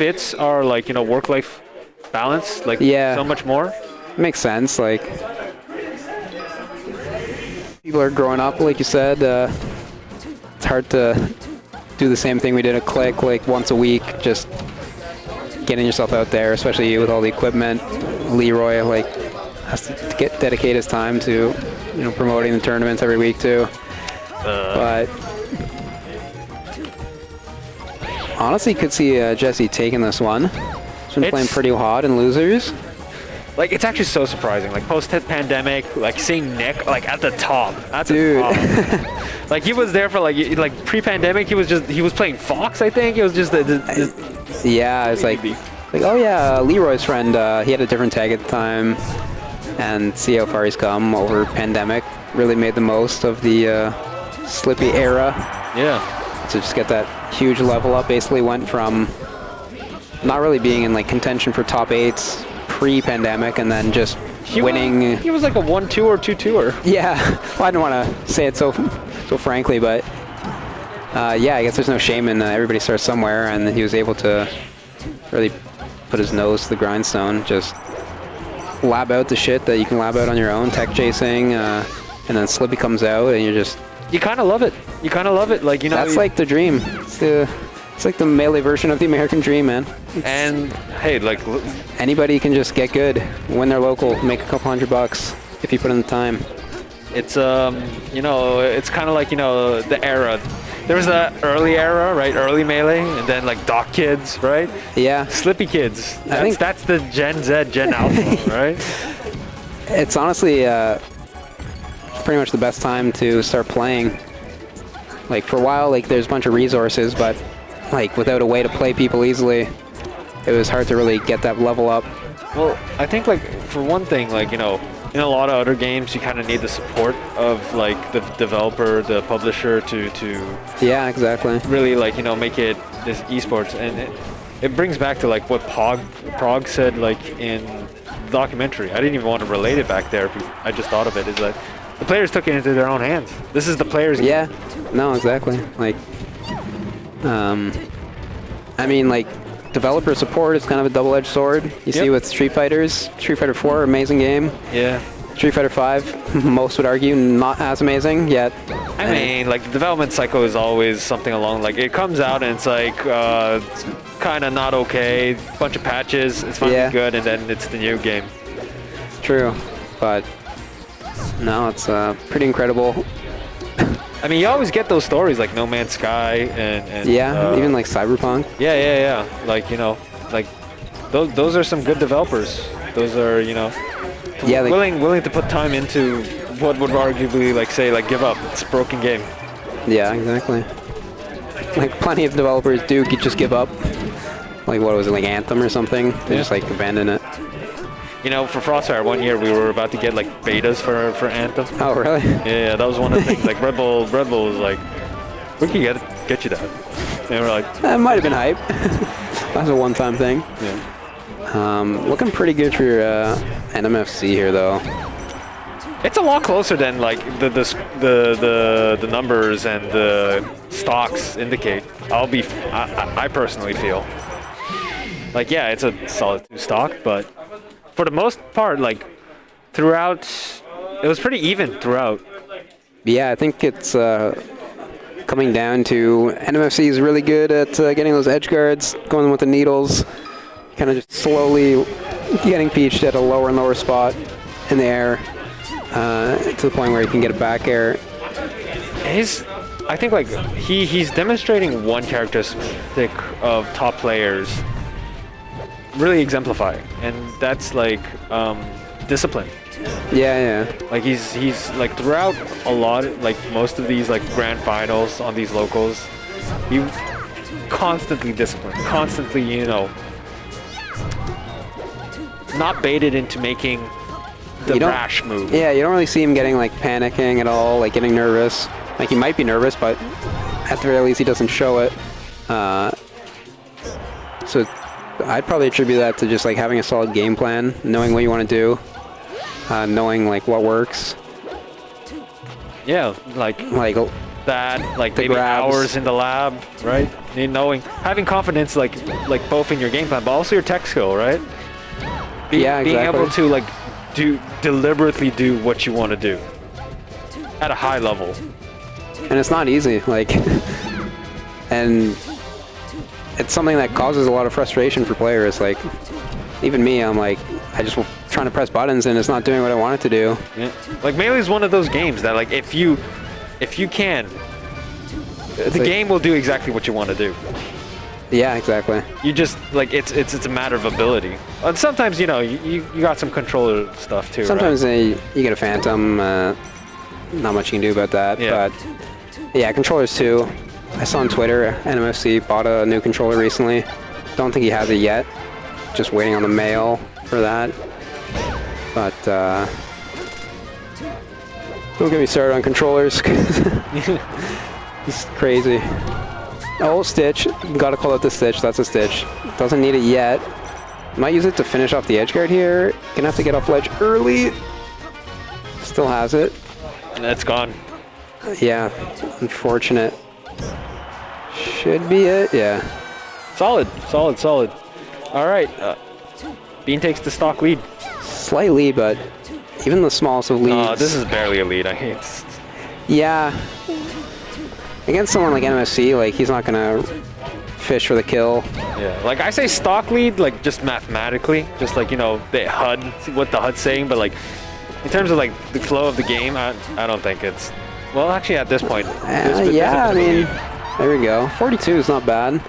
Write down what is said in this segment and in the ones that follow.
fits our like work-life balance like so much more. Makes sense. Like people are growing up, like you said. It's hard to do the same thing we did at Click like once a week, just getting yourself out there, especially with all the equipment. Leroy like has to dedicate his time to promoting the tournaments every week too. But honestly, could see Jesse taking this one. He's been playing pretty hot in losers. Like, it's actually so surprising. Like, post-pandemic, like, seeing Nick, like, at the top. Dude. Like, he was there for, like pre-pandemic, he was playing Fox, I think. It was just... yeah, it's like, oh, yeah, Leroy's friend, he had a different tag at the time. And see how far he's come over pandemic. Really made the most of the Slippy era. Yeah. To just get that huge level up. Basically went from not really being in, like, contention for top 8s pre-pandemic, and then just winning. He was like a 1-2 or 2-2er. Yeah, well, I don't want to say it so frankly, but yeah, I guess there's no shame in everybody starts somewhere, and he was able to really put his nose to the grindstone, just lab out the shit that you can lab out on your own, tech chasing, and then Slippy comes out, and you kind of love it. You kind of love it, like That's like the dream. It's like the melee version of the American dream, man. And hey, like anybody can just get good, win their local, make a couple $100 if you put in the time. It's it's kind of like the era. There was the early era, right? Early melee, and then like Doc Kids, right? Yeah. Slippy Kids. I think that's the Gen Z, Gen Alpha, right? It's honestly pretty much the best time to start playing. Like for a while, like there's a bunch of resources, but like without a way to play people easily, it was hard to really get that level up. Well, I think like for one thing, like in a lot of other games, you kind of need the support of like the developer, the publisher to yeah, exactly, really like make it this esports, and it brings back to like what Prog said like in the documentary. I didn't even want to relate it back there, because I just thought of it, is that the players took it into their own hands. This is the players' game. Yeah, no, exactly. Like, I mean, like, developer support is kind of a double-edged sword. You see with Street Fighters, Street Fighter 4, amazing game. Yeah. Street Fighter 5, most would argue, not as amazing yet. I mean, like, the development cycle is always something along, like, it comes out and it's like, it's kind of not okay, bunch of patches, it's finally good, and then it's the new game. It's true, but no, it's pretty incredible. I mean, you always get those stories like No Man's Sky and yeah, even like Cyberpunk. Yeah. Like like those are some good developers. Those are willing to put time into what would arguably like give up. It's a broken game. Yeah, exactly. Like plenty of developers do just give up. Like what was it, like Anthem or something? They just like abandon it. For Frostfire, one year we were about to get like betas for Anthem. Oh, really? Yeah, that was one of the things. Like Red Bull was like, we can get you that. And we were like, that might have been hype. That was a one-time thing. Yeah. Looking pretty good for your NMFC here, though. It's a lot closer than like the numbers and the stocks indicate. I personally feel. Like, yeah, it's a solid 2 stock, but for the most part, like, throughout, it was pretty even throughout. Yeah, I think it's coming down to NMFC is really good at getting those edge guards, going with the needles, kind of just slowly getting peached at a lower and lower spot in the air to the point where he can get a back air. I think, like, he's demonstrating one characteristic of top players really exemplifying, and that's like discipline. Yeah. Like he's like throughout a lot, like most of these like grand finals on these locals, he constantly disciplined, constantly not baited into making the rash move. Yeah, you don't really see him getting like panicking at all, like getting nervous. Like he might be nervous, but at the very least he doesn't show it. So I'd probably attribute that to just like having a solid game plan, knowing what you want to do, knowing like what works. Yeah, like that, like maybe grabs. hours in the lab, right? knowing, having confidence, like both in your game plan, but also your tech skill, right? Being able to like deliberately do what you want to do at a high level. And it's not easy, like, and it's something that causes a lot of frustration for players. Like, even me, I'm like, I just trying to press buttons and it's not doing what I want it to do. Yeah. Like Melee is one of those games that, like, if you can, the game will do exactly what you want to do. Yeah, exactly. You just, like, it's a matter of ability. And sometimes, you know, you got some controller stuff too. Sometimes right? you get a phantom. Not much you can do about that. Yeah. But yeah, controllers too. I saw on Twitter, NMFC bought a new controller recently. Don't think he has it yet. Just waiting on the mail for that. But don't get me started on controllers. It's crazy. Oh, Stitch. Gotta call out the Stitch. That's a Stitch. Doesn't need it yet. Might use it to finish off the edge guard here. Gonna have to get off ledge early. Still has it. And that's gone. Yeah, unfortunate. Should be it, yeah. Solid. All right. Bean takes the stock lead. Slight lead, but even the smallest of leads. This is barely a lead. I hate. Yeah. Against someone like NMFC, like, he's not gonna fish for the kill. Yeah, like I say stock lead, like just mathematically, just like, you know, the HUD, what the HUD's saying, but like in terms of like the flow of the game, I don't think it's, well, actually at this point. Yeah, I mean, there we go. 42 is not bad.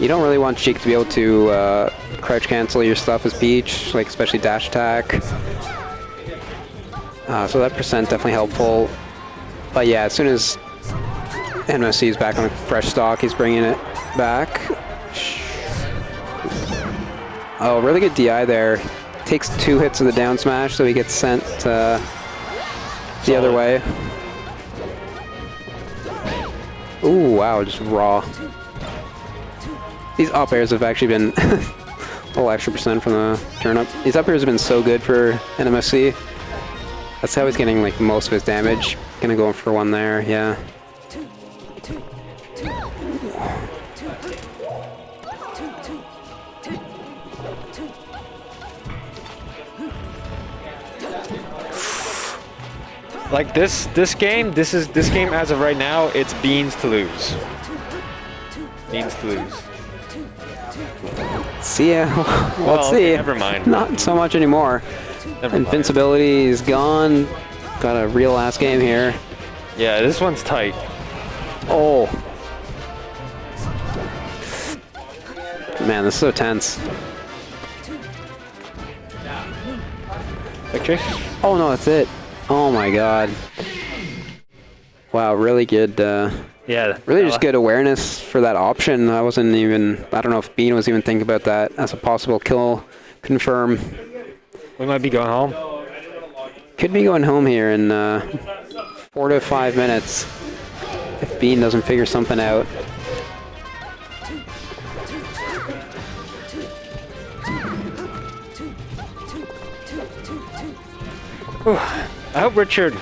You don't really want Cheek to be able to crouch cancel your stuff as Peach, like especially dash attack. So that percent definitely helpful. But yeah, as soon as NMFC is back on fresh stock, he's bringing it back. Oh, really good DI there. Takes 2 hits of the down smash, so he gets sent the other way. Ooh, wow, just raw. These up airs have actually been a little extra percent from the turn up. These up airs have been so good for NMFC. That's how he's getting like most of his damage. Gonna go for one there, yeah. Like this game as of right now, it's Beans to lose. Beans to lose. See ya. Let's see. Never mind. Not so much anymore. Invincibility is gone. Got a real last game here. Yeah, this one's tight. Oh. Man, this is so tense. Victory? Oh no, that's it. Oh my god. Wow, really good. Yeah. Really just good awareness for that option. I wasn't even, I don't know if Bean was even thinking about that as a possible kill confirm. We might be going home. Could be going home here in 4 to 5 minutes if Bean doesn't figure something out. I hope Richard,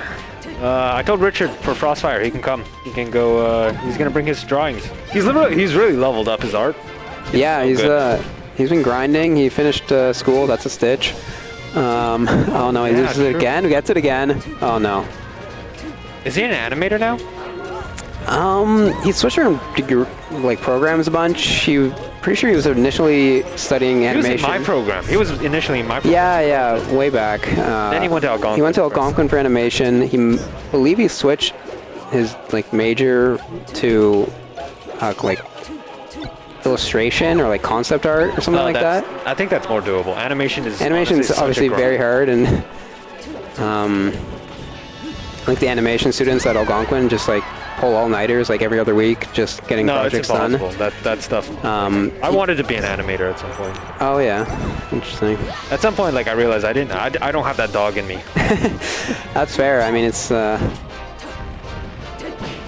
I told Richard for Frostfire he can come. He can go, he's going to bring his drawings. He's really leveled up his art. Yeah, he's been grinding. He finished school. That's a Stitch. Oh no, he loses it again. He gets it again. Oh no. Is he an animator now? He switched around like programs a bunch. Pretty sure he was initially studying animation. He was in my program. He was initially in my program. Yeah, way back. Then he went to Algonquin. He went to Algonquin for animation. Believe he switched his like major to like illustration or like concept art or something like that. I think that's more doable. Animation is obviously very hard, and like the animation students at Algonquin just like pull all-nighters like every other week, just getting projects done. That stuff. I wanted to be an animator at some point. Oh yeah, interesting. At some point, like I realized I don't have that dog in me. That's fair. I mean, it's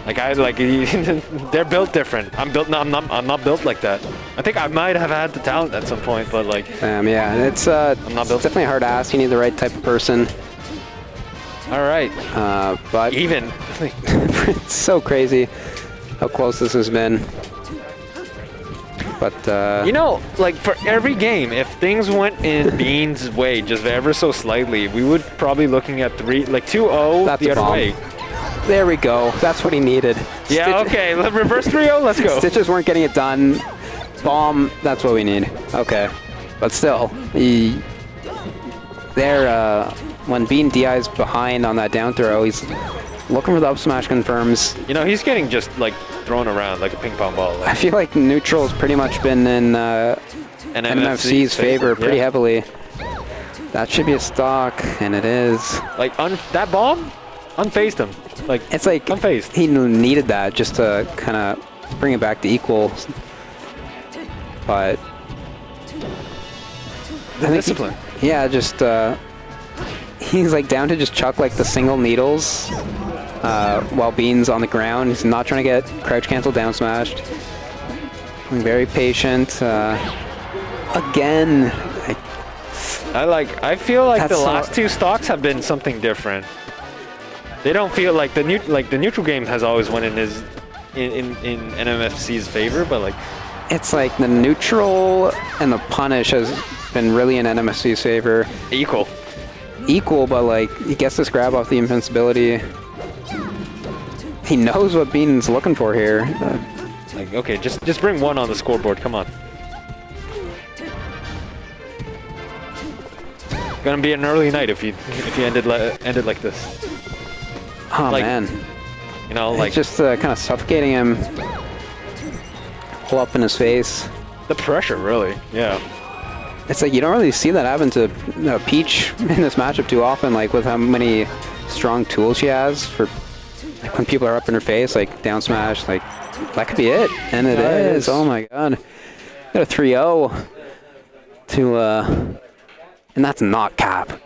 Like they're built different. I'm not built like that. I think I might have had the talent at some point, but like. Yeah, it's not built. definitely a hard ask. You need the right type of person. All right. But even. it's so crazy how close this has been. But you know, like for every game, if things went in Bean's way just ever so slightly, we would probably looking at 2-0 That's the a other bomb. way. There we go. That's what he needed. Yeah, okay. Reverse 3-0, let's go. Stitches weren't getting it done. Bomb, that's what we need. Okay. But still, when Bean DI's behind on that down throw, he's looking for the up smash confirms. You know, he's getting just like thrown around like a ping pong ball. I feel like neutral's pretty much been in NMFC's favor pretty heavily. That should be a stock, and it is. Like, that bomb unfazed him. Like, it's like unfazed. He needed that just to kind of bring it back to equal. But the discipline. He's like down to just chuck like the single needles while Bean's on the ground. He's not trying to get crouch cancel down smashed. Being very patient. Again. I feel like the last two stocks have been something different. They don't feel like the neutral game has always went in NMFC's favor, but like it's like the neutral and the punish has been really in NMFC's favor. Equal, but like he gets this grab off the invincibility. He knows what Bean's looking for here. Like, okay, just bring one on the scoreboard. Come on. Gonna be an early night if you ended like this. Oh man. You know, like it's just kind of suffocating him. Pull up in his face. The pressure, really. Yeah. It's like you don't really see that happen to Peach in this matchup too often. Like with how many strong tools she has for like when people are up in her face, like down smash, like that could be it. And it is. Oh my god. Got a 3-0 to and that's not cap.